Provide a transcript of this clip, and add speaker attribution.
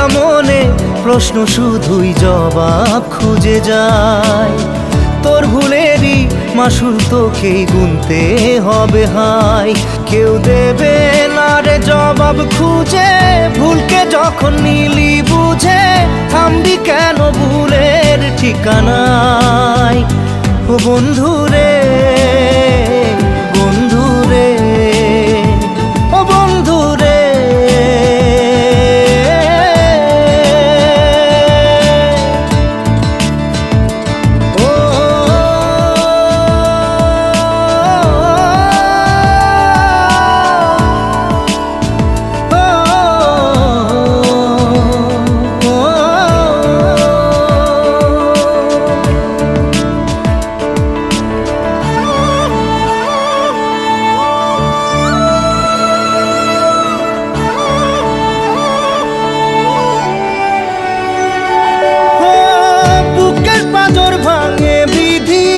Speaker 1: ভাঙা মনে প্রশ্ন শুধুই জবাব খুঁজে যায়। তোর ভুলেরই মাসুল তোকেই গুনতে হবে হাই। কেউ দেবে না রে জবাব খুঁজে, ভুলকে যখন নিলি বুঝে থামবি কেন ভুলের ঠিকানায়। ও বন্ধু রে